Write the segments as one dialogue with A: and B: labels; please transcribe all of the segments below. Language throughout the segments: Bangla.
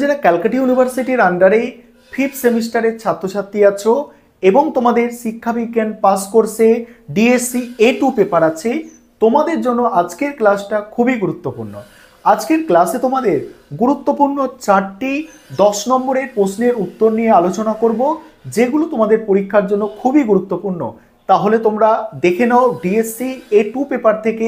A: যারা ক্যালকাটা ইউনিভার্সিটির আন্ডারে 5th সেমিস্টারের ছাত্রছাত্রী আছো এবং তোমাদের শিক্ষাবিজ্ঞান পাস কোর্সে ডিএসসি A2 পেপার আছে, তোমাদের জন্য আজকের ক্লাসটা খুবই গুরুত্বপূর্ণ। আজকের ক্লাসে তোমাদের গুরুত্বপূর্ণ 4টি 10 নম্বরের প্রশ্নের উত্তর নিয়ে আলোচনা করব, যেগুলো তোমাদের পরীক্ষার জন্য খুবই গুরুত্বপূর্ণ। তাহলে তোমরা দেখে নাও ডিএসসি A2 পেপার থেকে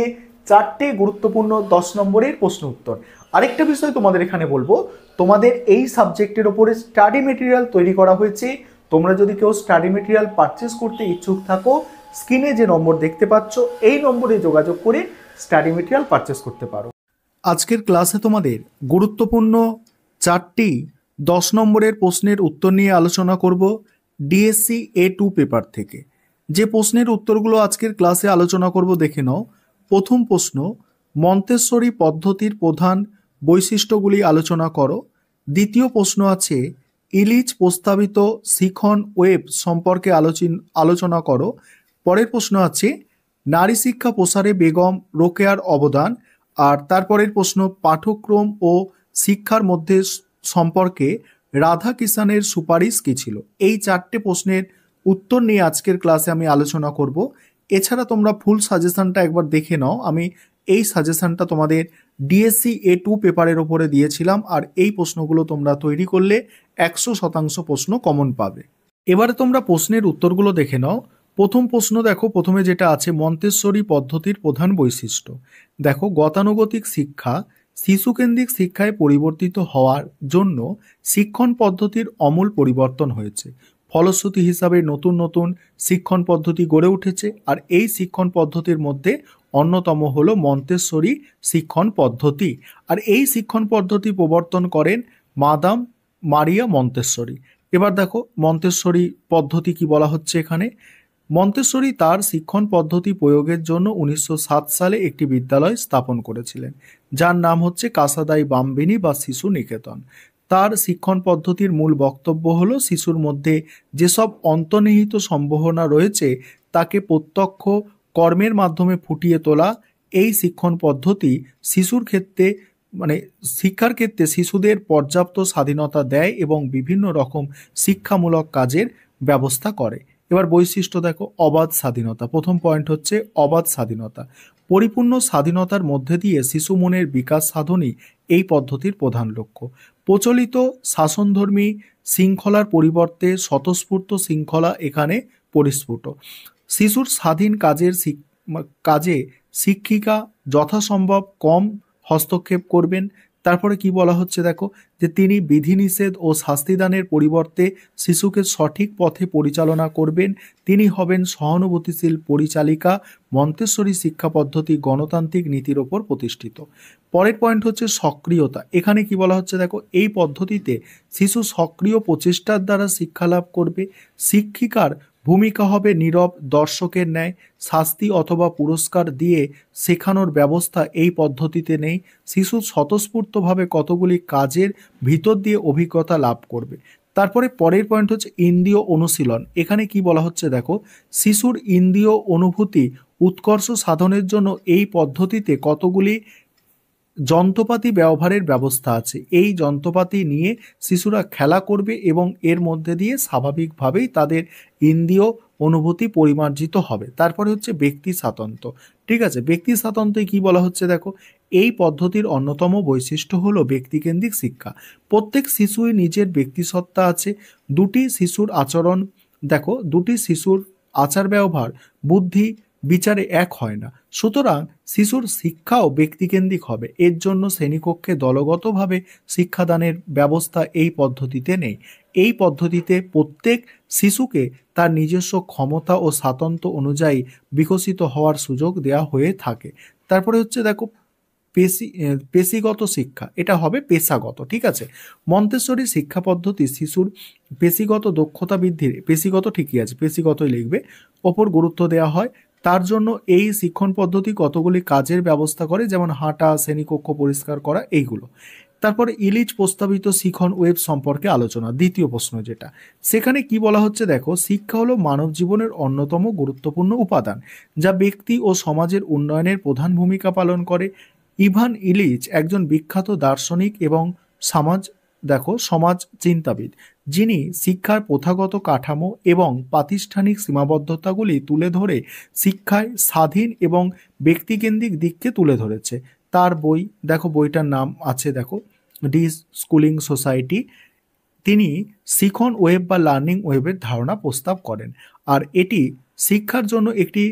A: 4টে গুরুত্বপূর্ণ 10 নম্বরের প্রশ্ন উত্তর। আরেকটা বিষয় তোমাদের এখানে বলবো, তোমাদের এই সাবজেক্টের ওপরে স্টাডি মেটেরিয়াল তৈরি করা হয়েছে। তোমরা যদি কেউ স্টাডি মেটেরিয়াল পারচেস করতে ইচ্ছুক থাকো, স্ক্রিনে যে নম্বর দেখতে পাচ্ছ এই নম্বরে যোগাযোগ করে স্টাডি মেটেরিয়াল পারচেস করতে পারো। আজকের ক্লাসে তোমাদের গুরুত্বপূর্ণ 4টি 10 নম্বরের প্রশ্নের উত্তর নিয়ে আলোচনা করব ডিএসসি A2 পেপার থেকে। যে প্রশ্নের উত্তরগুলো আজকের ক্লাসে আলোচনা করব দেখে নাও। প্রথম প্রশ্ন, মন্তেশ্বরী পদ্ধতির প্রধান বৈশিষ্ট্যগুলি আলোচনা করো। দ্বিতীয় প্রশ্ন আছে, ইলিচ প্রস্তাবিত শিখন ওয়েব সম্পর্কে আলোচনা করো। পরের প্রশ্ন আছে, নারী শিক্ষা প্রসারে বেগম রোকেয়ার অবদান। আর তারপরের প্রশ্ন, পাঠ্যক্রম ও শিক্ষার মধ্যে সম্পর্কে রাধা কিষানের সুপারিশ কী ছিল। এই 4টে প্রশ্নের উত্তর নিয়ে আজকের ক্লাসে আমি আলোচনা করব। এছাড়া তোমরা ফুল সাজেশনটা একবার দেখে নাও। আমি এই সাজেশনটা তোমাদের ডিএসসি A2 পেপারের ওপরে দিয়েছিলাম, আর এই প্রশ্নগুলো তোমরা তৈরি করলে 100% প্রশ্ন কমন পাবে। এবারে তোমরা প্রশ্নের উত্তরগুলো দেখে নাও। প্রথম প্রশ্ন দেখো, প্রথমে যেটা আছে, মন্তেশ্বরী পদ্ধতির প্রধান বৈশিষ্ট্য। দেখো, গতানুগতিক শিক্ষা শিশুকেন্দ্রিক শিক্ষায় পরিবর্তিত হওয়ার জন্য শিক্ষণ পদ্ধতির আমূল পরিবর্তন হয়েছে। ফলশ্রুতি হিসাবে নতুন নতুন শিক্ষণ পদ্ধতি গড়ে উঠেছে, আর এই শিক্ষণ পদ্ধতির মধ্যে অন্যতম হলো মন্তেশ্বরী শিক্ষণ পদ্ধতি। আর এই শিক্ষণ পদ্ধতি প্রবর্তন করেন মাদাম মারিয়া মন্তেশ্বরী। এবার দেখো মন্তেশ্বরী পদ্ধতি কি বলা হচ্ছে এখানে। মন্তেশ্বরী তার শিক্ষণ পদ্ধতি প্রয়োগের জন্য 1907 সালে একটি বিদ্যালয় স্থাপন করেছিলেন, যার নাম হচ্ছে কাসাদাই বাম্বিনী বা শিশু নিকেতন। তার শিক্ষণ পদ্ধতির মূল বক্তব্য হলো শিশুর মধ্যে যেসব অন্তর্নিহিত সম্ভাবনা রয়েছে তাকে প্রত্যক্ষ কর্মের মাধ্যমে ফুটিয়ে তোলা। এই শিক্ষণ পদ্ধতি শিশুর ক্ষেত্রে শিক্ষার ক্ষেত্রে শিশুদের পর্যাপ্ত স্বাধীনতা দেয় এবং বিভিন্ন রকম শিক্ষামূলক কাজের ব্যবস্থা করে। এবার বৈশিষ্ট্য দেখো, অবাধ স্বাধীনতা। প্রথম পয়েন্ট হচ্ছে অবাধ স্বাধীনতা। পরিপূর্ণ স্বাধীনতার মধ্যে দিয়ে শিশু মনের বিকাশ সাধনই এই পদ্ধতির প্রধান লক্ষ্য। প্রচলিত শাসনধর্মী শৃঙ্খলার পরিবর্তে স্বতঃস্ফূর্ত শৃঙ্খলা এখানে পরিস্ফুট। শিশুর স্বাধীন কাজে শিক্ষিকা যথাসম্ভব কম হস্তক্ষেপ করবেন। তারপরে কি বলা হচ্ছে দেখো, যে তিনি বিধিনিষেধ ও শাস্তিদানের পরিবর্তে শিশুকে সঠিক পথে পরিচালনা করবেন। তিনি হবেন সহানুভূতিশীল পরিচালিকা। মন্তেশ্বরী শিক্ষা পদ্ধতি গণতান্ত্রিক নীতির ওপর প্রতিষ্ঠিত। পরের পয়েন্ট হচ্ছে সক্রিয়তা। এখানে কি বলা হচ্ছে দেখো, এই পদ্ধতিতে শিশু সক্রিয় প্রচেষ্টার দ্বারা শিক্ষা লাভ করবে। শিক্ষিকার ভূমিকা হবে নীরব দর্শকের ন্যায়। শাস্তি অথবা পুরস্কার দিয়ে শেখানোর ব্যবস্থা এই পদ্ধতিতে নেই। শিশু স্বতঃস্ফূর্তভাবে কতগুলি কাজের ভিতর দিয়ে অভিজ্ঞতা লাভ করবে। তারপরে পরের পয়েন্ট হচ্ছে ইন্দ্রিয় অনুশীলন। এখানে কি বলা হচ্ছে দেখো, শিশুর ইন্দ্রিয় অনুভূতি উৎকর্ষ সাধনের জন্য এই পদ্ধতিতে কতগুলি যন্ত্রপাতি ব্যবহারের ব্যবস্থা আছে। এই যন্ত্রপাতি নিয়ে শিশুরা খেলা করবে এবং এর মধ্যে দিয়ে স্বাভাবিকভাবেই তাদের ইন্দ্রিয় অনুভূতি পরিমার্জিত হবে। তারপরে হচ্ছে ব্যক্তি স্বাতন্ত্র্য। ঠিক আছে, ব্যক্তি স্বাতন্ত্র্যে কি বলা হচ্ছে দেখো, এই পদ্ধতির অন্যতম বৈশিষ্ট্য হলো ব্যক্তিকেন্দ্রিক শিক্ষা। প্রত্যেক শিশুই নিজের ব্যক্তিসত্তা আছে। দুটি শিশুর আচার ব্যবহার বুদ্ধি বিচারে এক হয় না। সুতরাং শিশুর শিক্ষাও ব্যক্তিকেন্দ্রিক হবে। এর জন্য শ্রেণীকক্ষে দলগতভাবে শিক্ষাদানের ব্যবস্থা এই পদ্ধতিতে নেই। এই পদ্ধতিতে প্রত্যেক শিশুকে তার নিজস্ব ক্ষমতা ও স্বাতন্ত্র্য অনুযায়ী বিকশিত হওয়ার সুযোগ দেওয়া হয়ে থাকে। তারপরে হচ্ছে দেখো পেশিগত শিক্ষা, এটা হবে পেশাগত। ঠিক আছে, মন্তেশ্বরী শিক্ষা পদ্ধতি শিশুর পেশিগত দক্ষতা বৃদ্ধির, পেশিগত ঠিকই আছে, পেশিগতই লিখবে, ওপর গুরুত্ব দেওয়া হয়। তার জন্য এই শিক্ষণ পদ্ধতি কতগুলি কাজের ব্যবস্থা করে, যেমন হাঁটা, শ্রেণীকক্ষ পরিষ্কার করা, এইগুলো। তারপরে ইলিচ প্রস্তাবিত শিখন ওয়েব সম্পর্কে আলোচনা, দ্বিতীয় প্রশ্ন যেটা, সেখানে কি বলা হচ্ছে দেখো, শিক্ষা হলো মানব জীবনের অন্যতম গুরুত্বপূর্ণ উপাদান, যা ব্যক্তি ও সমাজের উন্নয়নের প্রধান ভূমিকা পালন করে। ইভান ইলিচ একজন বিখ্যাত দার্শনিক এবং দেখো সমাজ চিন্তাবিদ, যিনি শিক্ষার প্রথাগত কাঠামো এবং প্রাতিষ্ঠানিক সীমাবদ্ধতাগুলি তুলে ধরে শিক্ষায় স্বাধীন এবং ব্যক্তিকেন্দ্রিক দিককে তুলে ধরেছে। তার বই দেখো, বইটার নাম আছে দেখো ডি স্কুলিং সোসাইটি। তিনি শিখন ওয়েব বা লার্নিং ওয়েবের ধারণা প্রস্তাব করেন, আর এটি শিক্ষার জন্য একটি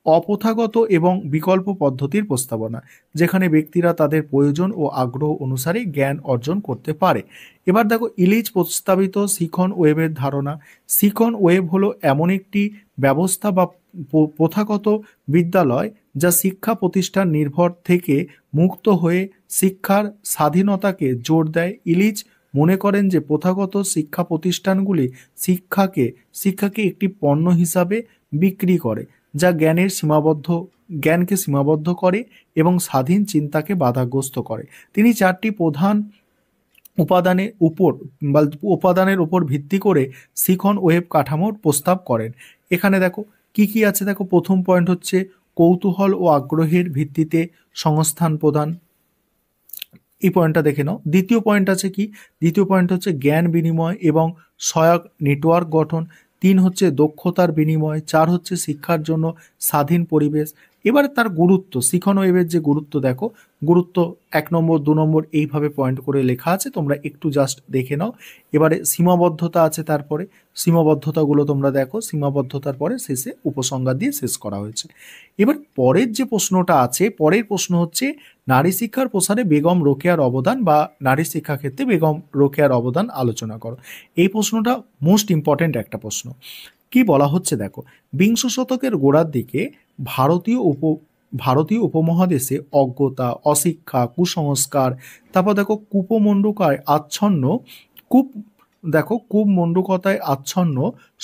A: অপ্রথাগত এবং বিকল্প পদ্ধতির প্রস্তাবনা, যেখানে ব্যক্তিরা তাদের প্রয়োজন ও আগ্রহ অনুসারে জ্ঞান অর্জন করতে পারে। এবার দেখো ইলিচ প্রস্তাবিত শিখন ওয়েবের ধারণা। শিখন ওয়েব হলো এমন একটি ব্যবস্থা বা প্রথাগত বিদ্যালয় যা শিক্ষা প্রতিষ্ঠান নির্ভর থেকে মুক্ত হয়ে শিক্ষার স্বাধীনতাকে জোর দেয়। ইলিচ মনে করেন যে প্রথাগত শিক্ষা প্রতিষ্ঠানগুলি শিক্ষাকে একটি পণ্য হিসাবে বিক্রি করে, যা জ্ঞানকে সীমাবদ্ধ করে এবং স্বাধীন চিন্তাকে বাধাগ্রস্ত করে। তিনি 4টি প্রধান উপাদানের উপর ভিত্তি করে শিখন ওয়েব কাঠামোর প্রস্তাব করেন। এখানে দেখো কি কি আছে, দেখো প্রথম পয়েন্ট হচ্ছে কৌতূহল ও আগ্রহের ভিত্তিতে সংস্থান প্রদান, এই পয়েন্টটা দেখে নাও। দ্বিতীয় পয়েন্ট আছে কি, দ্বিতীয় পয়েন্ট হচ্ছে জ্ঞান বিনিময় এবং সহায়ক নেটওয়ার্ক গঠন। 3 হচ্ছে দক্ষতার বিনিময়। 4 হচ্ছে শিক্ষার জন্য স্বাধীন পরিবেশ। এবারে তার গুরুত্ব, শিখন ওয়েবের যে গুরুত্ব দেখো, গুরুত্ব 1 নম্বর 2 নম্বর এইভাবে পয়েন্ট করে লেখা আছে, তোমরা একটু জাস্ট দেখে নাও। এবারে সীমাবদ্ধতা আছে, তারপরে সীমাবদ্ধতাগুলো তোমরা দেখো, সীমাবদ্ধতার পরে শেষে উপসংজ্ঞা দিয়ে শেষ করা হয়েছে। এবার পরের যে প্রশ্নটা আছে, পরের প্রশ্ন হচ্ছে নারী শিক্ষার প্রসারে বেগম রোকেয়ার অবদান, বা নারী শিক্ষা ক্ষেত্রে বেগম রোকেয়ার অবদান আলোচনা করো। এই প্রশ্নটা মোস্ট ইম্পর্টেন্ট একটা প্রশ্ন। কি বলা হচ্ছে দেখো, বিংশ শতকের গোড়ার দিকে ভারতীয় উপমহাদেশে অজ্ঞতা, অশিক্ষা, কুসংস্কার, তারপর দেখো কূপমণ্ডূকতায় আচ্ছন্ন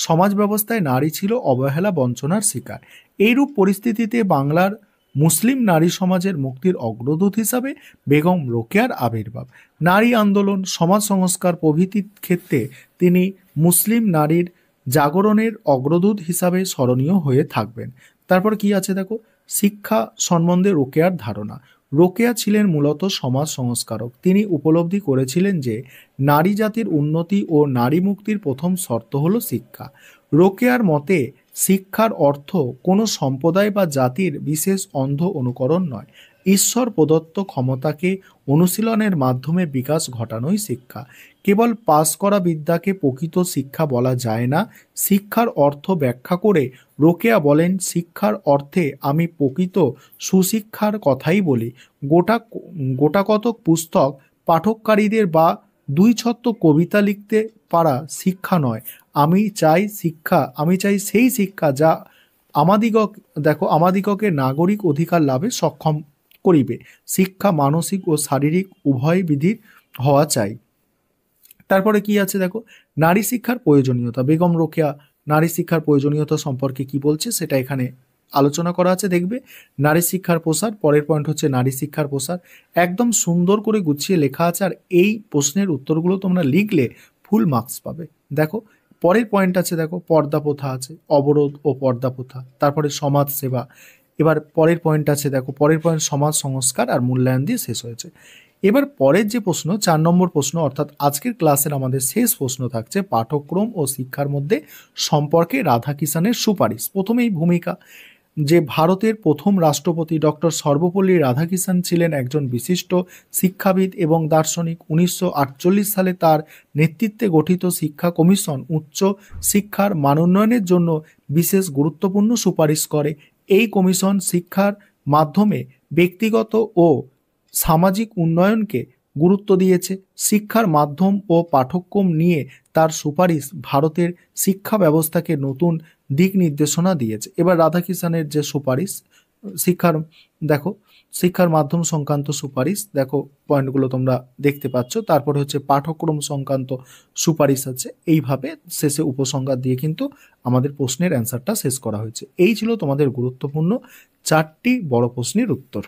A: সমাজ ব্যবস্থায় নারী ছিল অবহেলা, বঞ্চনার শিকার। এইরূপ পরিস্থিতিতে বাংলার মুসলিম নারী সমাজের মুক্তির অগ্রদূত হিসাবে বেগম রোকেয়ার আবির্ভাব। নারী আন্দোলন, সমাজ সংস্কার প্রভৃতির ক্ষেত্রে তিনি মুসলিম নারীর জাগরণের অগ্রদূত হিসাবে স্মরণীয় হয়ে থাকবেন। তারপর কি আছে দেখো, শিক্ষা সম্বন্ধে রোকেয়ার ধারণা। রোকেয়া ছিলেন মূলত সমাজ সংস্কারক। তিনি উপলব্ধি করেছিলেন যে নারী জাতির উন্নতি ও নারী মুক্তির প্রথম শর্ত হলো শিক্ষা। রোকেয়ার মতে শিক্ষার অর্থ কোনো সম্প্রদায় বা জাতির বিশেষ অন্ধ অনুকরণ নয়, ঈশ্বর প্রদত্ত ক্ষমতাকে অনুশীলনের মাধ্যমে বিকাশ ঘটানোই শিক্ষা। কেবল পাস করা বিদ্যাকে প্রকৃত শিক্ষা বলা যায় না। শিক্ষার অর্থ ব্যাখ্যা করে রোকেয়া বলেন, শিক্ষার অর্থে আমি প্রকৃত সুশিক্ষার কথাই বলি। গোটাকতক পুস্তক পাঠককারীদের বা 2 ছত্র কবিতা লিখতে পারা শিক্ষা নয়। আমি চাই সেই শিক্ষা যা আমাদিগকে নাগরিক অধিকার লাভে সক্ষম করিবে। শিক্ষা মানসিক ও শারীরিক উভয় বিধির হওয়া চাই। তারপরে কি আছে দেখো, নারী শিক্ষার প্রয়োজনীয়তা। বেগম রোকেয়া নারী শিক্ষার প্রয়োজনীয়তা সম্পর্কে কি বলছে সেটা এখানে আলোচনা করা আছে, দেখবে। নারী শিক্ষার প্রসার, পরের পয়েন্ট হচ্ছে নারী শিক্ষার প্রসার। একদম সুন্দর করে গুছিয়ে লেখা আছে, আর এই প্রশ্নের উত্তরগুলো তোমরা লিখলে ফুল মার্কস পাবে। দেখো পরের পয়েন্ট আছে, দেখো পর্দা প্রথা আছে, অবরোধ ও পর্দা প্রথা। তারপরে সমাজ সেবা। এবার পরের পয়েন্ট আছে দেখো, পরের পয়েন্ট সমাজ সংস্কার আর মূল্যায়ন দিয়ে শেষ হয়েছে। এবার পরের যে প্রশ্ন, 4 নম্বর প্রশ্ন, অর্থাৎ আজকের ক্লাসের আমাদের শেষ প্রশ্ন থাকছে পাঠ্যক্রম ও শিক্ষার মধ্যে সম্পর্কে রাধাকিষানের সুপারিশ। প্রথমেই ভূমিকা, যে ভারতের প্রথম রাষ্ট্রপতি ডক্টর সর্বপল্লী রাধাকিষান ছিলেন একজন বিশিষ্ট শিক্ষাবিদ এবং দার্শনিক। 1948 সালে তার নেতৃত্বে গঠিত শিক্ষা কমিশন উচ্চ শিক্ষার মানোন্নয়নের জন্য বিশেষ গুরুত্বপূর্ণ সুপারিশ করে। এই কমিশন শিক্ষার মাধ্যমে ব্যক্তিগত ও সামাজিক উন্নয়নকে গুরুত্ব দিয়েছে। শিক্ষার মাধ্যম ও পাঠ্যক্রম নিয়ে তার সুপারিশ ভারতের শিক্ষা ব্যবস্থাকে নতুন দিক নির্দেশনা দিয়েছে। এবার রাধাকিষানের যে সুপারিশ, শিক্ষার মাধ্যম সংক্রান্ত সুপারিশ, দেখো পয়েন্টগুলো তোমরা দেখতে পাচ্ছ। তারপরে হচ্ছে পাঠ্যক্রম সংক্রান্ত সুপারিশ আছে। এইভাবে শেষে উপসংহার দিয়ে কিন্তু আমাদের প্রশ্নের অ্যান্সারটা শেষ করা হয়েছে। এই ছিল তোমাদের গুরুত্বপূর্ণ 4টি বড় প্রশ্নের উত্তর।